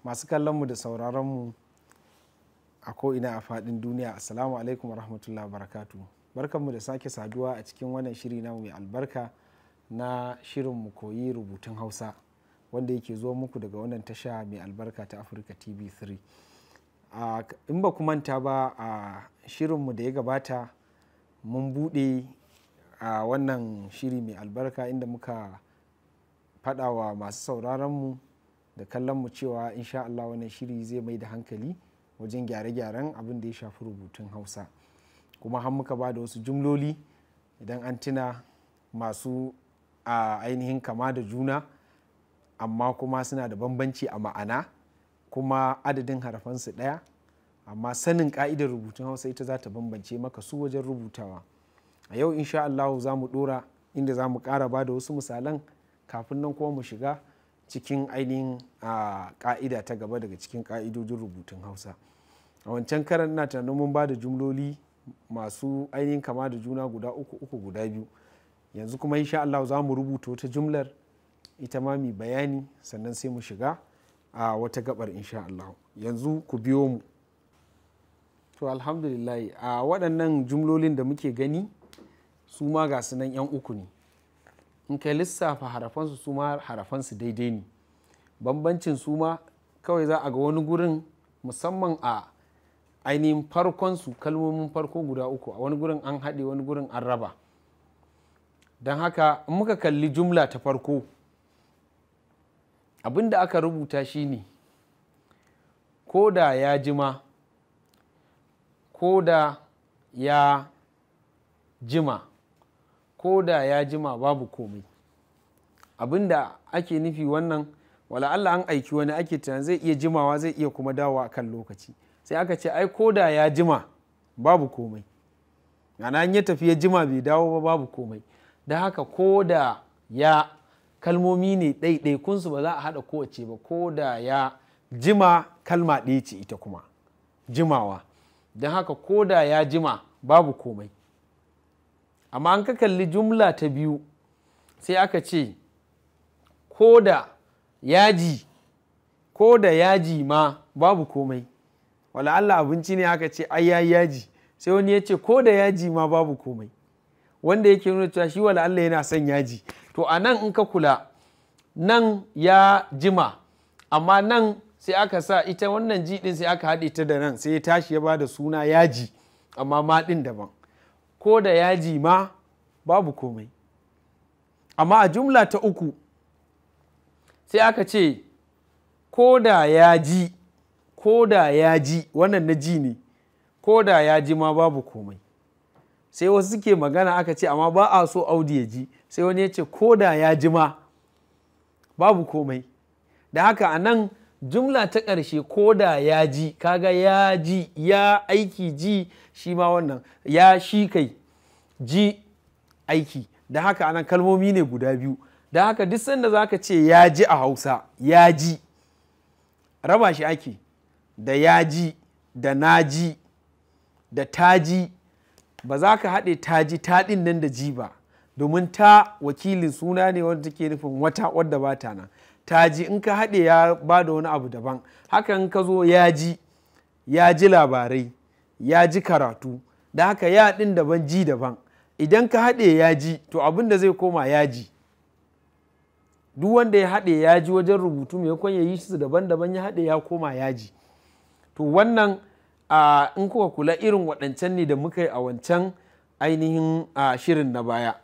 masu kallonmu da sauraronmu a ko'ina a faɗin duniya, assalamu alaikum warahmatullahi wabarakatuh. Barkanmu da sake saduwa a cikin wannan shiri namu mai albarka na shirin mu koyi rubutun Hausa, wanda yake zuwa muku daga wannan tasha mai albarka ta Afirka TV3. In ba ku manta ba, a shirinmu da ya gabata mun buɗe a wannan shiri mai albarka inda muka faɗa wa masu sauraronmu da kallonmu cewa insha Allah wannan shiri zai mai da hankali wajen gyare-gyaren abin da ya shafi rubutun Hausa, kuma har muka ba da wasu jumloli idan an tuna masu ainihin kama da juna amma kuma suna da bambanci a ma'ana, kuma adadin harafansu ɗaya, amma sanin ka'idar rubutun Hausa ita za ta bambance maka su wajen rubutawa. A yau insha Allah za mu ɗora inda za mu ƙara ba da wasu misalan kafin nan kuma mu shiga cikin ainihin ka'ida ta gaba daga cikin ka'idojin rubutun Hausa. A wancan karan ina tunanin mun ba da jumloli masu ainihin kama da juna guda uku guda biyu. Yanzu kuma insha Allah za mu rubuta wata jumlar ita ma mai bayani, sannan sai mu shiga a wata gabar insha Allah. Yanzu ku biyo mu. To alhamdulillah, a waɗannan jumlolin da muke gani su ma ga su nan 'yan uku ne. In kai lissafa harafansu su ma harafansu daidai ne. Bambancin su ma kawai za a ga wani gurin, musamman a ainihin farkonsu, kalmomin farko guda uku, a wani gurin an haɗe, wani gurin an raba. Don haka in muka kalli jumla ta farko, abin da aka rubuta shi ne ko da ya jima, ko da ya jima, ko da ya jima babu komai. Abin da ake nufi wannan, wala Allah an aiki wani ake tunanin zai iya jimawa, zai iya kuma dawowa a kan lokaci, sai aka ce ai ko da ya jima babu komai, ana ya tafi ya jima bai dawo ba babu komai. Da haka ko da ya kalmomi ne ɗaiɗaikunsu, ba za a haɗa kowace ba. ko da ya jima kalma ɗaya ce ita kuma jimawa, don haka ko da ya jima babu komai. Amma an ka kalli jumla ta biyu sai aka ce ko da yaji, ko da yaji ma babu komai. Wala Allah abinci ne aka ce ai yaji, sai wani ya ce ko da yaji ma babu komai, wanda yake nuna cewa shi wala Allah yana son yaji. To a nan in ka kula, nan ya jima, amma nan sai aka sa ita wannan ji din sai aka haɗe ta da nan, sai ya tashi ya ba da suna yaji, amma ma ɗin daban. Ko da yaji ma babu komai. Amma a jumla ta uku sai aka ce ko da ya ji, ko da ya ji, wannan na ji ne, ko da ya ji ma babu komai. Sai wasu suke magana aka ce amma ba a so Audu ya ji, sai wani ya ce ko da ya ji ma babu komai. Da haka a nan jumla ta ƙarshe ko da ya ji, kaga ya ji, ya aiki ji, shi ma wannan ya shi kai ji aiki. Da haka anan kalmomi ne guda biyu. Da haka duk sanda za ka ce ya ji a Hausa, ya ji raba shi ake da ya ji, da na ji, da ta ji. Ba za ka haɗe ta ji, ta ɗin nan da ji ba, domin ta wakilin suna ne wanda take nufin wata wadda ba ta nan. Ta ji in ka haɗe ya ba da wani abu daban. Haka in ka zo ya ji labarai, ya ji karatu. Da haka ya ɗin daban, ji daban. Idan ka haɗe ya ji, to abin da zai koma yaji. Duk wanda ya haɗe ya ji wajen rubutu, maimakon ya yi su daban-daban, ya haɗe ya koma yaji. To wannan in kuka kula irin waɗancan ne da muka yi a wancan ainihin shirin na baya.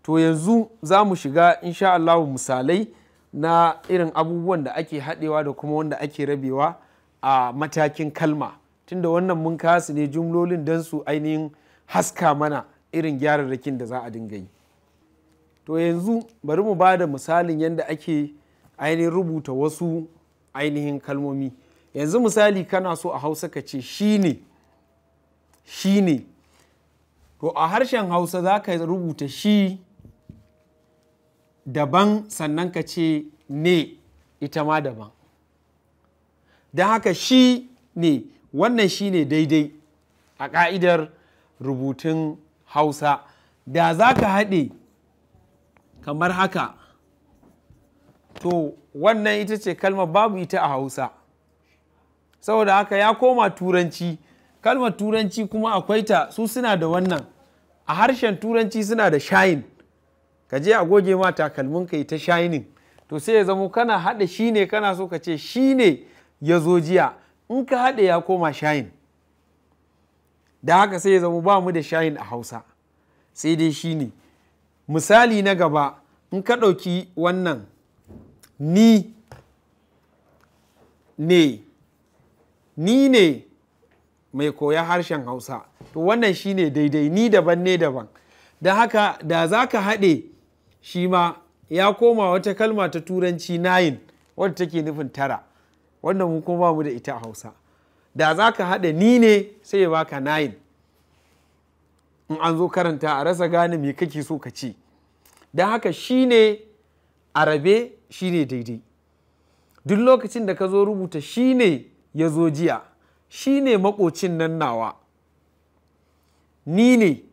To yanzu za mu shiga insha Allah misalai na irin abubuwan da ake haɗewa da kuma wanda ake rabewa a matakin kalma, tunda wannan mun kasu ne jumlolin don su ainihin haska mana irin gyararrakin da za a dinga yi. To yanzu bari mu ba da misalin yadda ake ainihin rubuta wasu ainihin kalmomi. Yanzu misali kana so a Hausa ka ce shi ne, shi ne. To a harshen Hausa za ka rubuta shi daban, sannan ka ce ne ita ma daban. Don haka shi ne, wannan shi ne daidai a ƙa'idar rubutun Hausa. Da za ka haɗe kamar haka, to wannan ita ce kalmar babu ita a Hausa. saboda haka ya koma turanci. Kalmar turanci kuma akwai ta, su suna da wannan a harshen turanci suna da shine, ka je a goge ma takalmin ka yi ta shining, to sai ya zamo kana haɗa shi ne kana so ka ce shi ne ya zo jiya, in ka haɗe ya koma shine. Da haka sai ya zamo ba mu da shine a Hausa, sai dai shi ne. Misali na gaba, in ka ɗauki wannan ni ne mai koya harshen Hausa, to wannan shi ne daidai, ni daban ne daban. Don haka da za ka haɗe shi ma ya koma wata kalma ta turanci 9 wadda take nufin tara, wanda mu kuma mu da ita a Hausa. Da za ka haɗa ni ne sai ya baka 9, in an zo karanta a rasa gane me kake so ka ce. Don haka shi ne a rabe, shi ne daidai. Duk lokacin da ka zo rubuta shi ne ya zo jiya, shi ne maƙocin nan nawa, ni ne.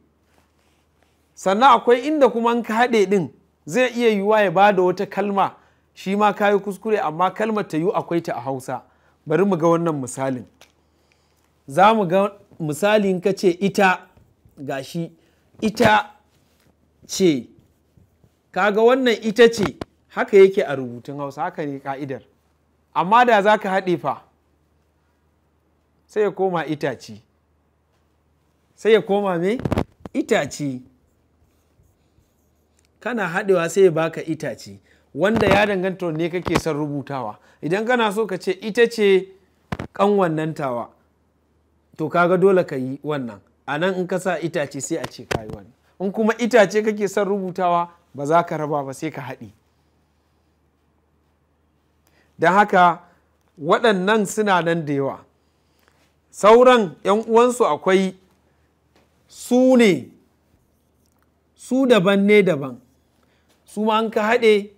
Sannan akwai inda kuma ka haɗe ɗin zai iya yiwuwa ya ba da wata kalma, shi ma ka yi kuskure amma kalmar ta yi akwai ta a Hausa. Bari mu ga wannan misalin. Za mu ga misalin ka ce ita, gashi ita ce, kaga wannan ita ce haka yake a rubutun Hausa, haka ne ka'idar. Amma da za ka haɗe fa sai ya koma itace, sai ya koma me? Itace. Kana haɗewa sai ya baka itace, wanda ya danganta ne kake son rubutawa. Idan kana so ka ce ita ce ƙanwan nan tawa, to kaga dole ka yi wannan. A nan in ka sa itace sai a ce ka yi wannan. In kuma itace kake son rubutawa ba za ka raba ba, sai ka haɗe. Don haka waɗannan suna nan da yawa. Sauran 'yan uwansu akwai su ne, su daban ne daban, su ma an ka haɗe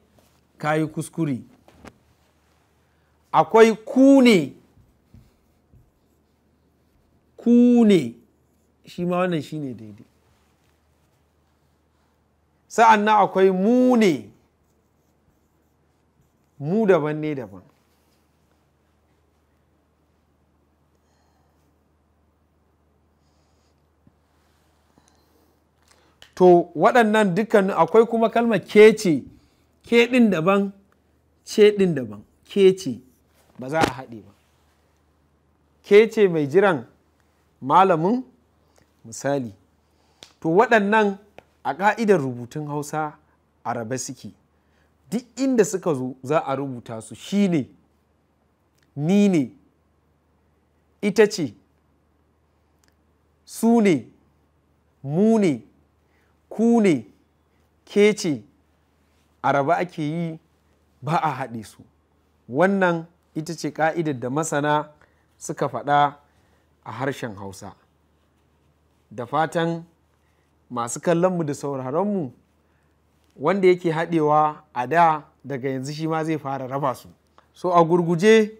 ka yi kuskure. Akwai ku ne, ku ne, shi ma wannan shi ne daidai. Sa'an nan akwai mu ne, mu daban ne daban. To waɗannan dukkan akwai kuma kalmar ke ce, ke ɗin daban, ce ɗin daban, ke ce ba za a haɗe ba. Ke ce mai jiran malamin misali. To waɗannan a ƙa'idar rubutun Hausa a rabe suke. Duk inda suka zo za a rubuta su shi ne, ni ne, ita ce, su ne, mu ne, ku ne, ke ce, a raba ake yi, ba a haɗe su. Wannan ita ce ƙa'idar da masana suka faɗa a harshen Hausa. Da fatan masu kallonmu da sauraronmu wanda yake haɗewa a da daga yanzu shi ma zai fara raba su. So a gurguje,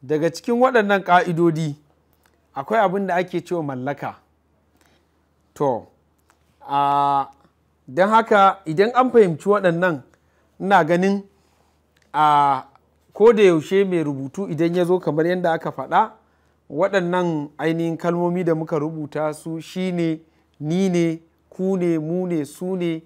daga cikin waɗannan ƙa'idodi akwai abin da ake cewa mallaka. To, don haka idan an fahimci waɗannan, ina ganin ko da yaushe mai rubutu idan ya zo kamar yadda aka faɗa, waɗannan ainihin kalmomi da muka rubuta su shi ne, ni ne, ku ne, mu ne, su ne,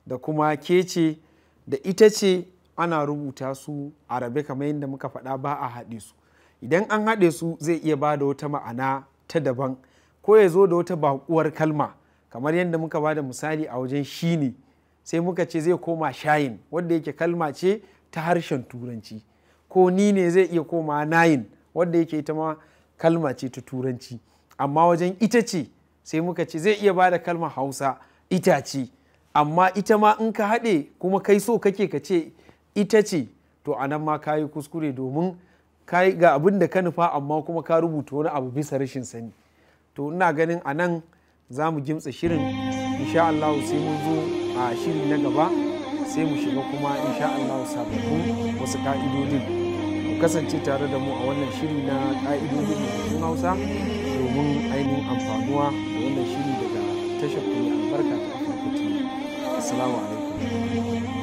da kuma ke ce da ita ce, ana rubuta su a rabe kamar yadda muka faɗa, ba a haɗe su. Idan an haɗe su zai iya ba da wata ma'ana ta daban, ko ya zo da wata baƙuwar kalma kamar yadda muka ba da misali a wajen shi ne, sai muka ce zai koma shayin, wadda yake kalma ce ta harshen turanci. Ko ni ne zai iya koma nayin, wadda yake ita ma kalma ce ta turanci. Amma wajen ita ce sai muka ce zai iya ba da kalmar Hausa itace, amma ita ma in ka haɗe kuma kai so kake ka ce ita ce, to a nan ma ka yi kuskure, domin ka yi ga abin da ka nufa amma kuma ka rubuta wani abu bisa rashin sani. To ina ganin a nan za mu gimtsa shirin, insha Allah sai mun zo a shiri na gaba sai mu shiga kuma insha Allah sababbin wasu ka'idodin. Ku kasance tare da mu a wannan shiri na ka'idodin rubutun Hausa domin ainihin amfanuwa da wannan shiri daga tashar Koyi albarka ta Afirka TV. Assalamu alaikum.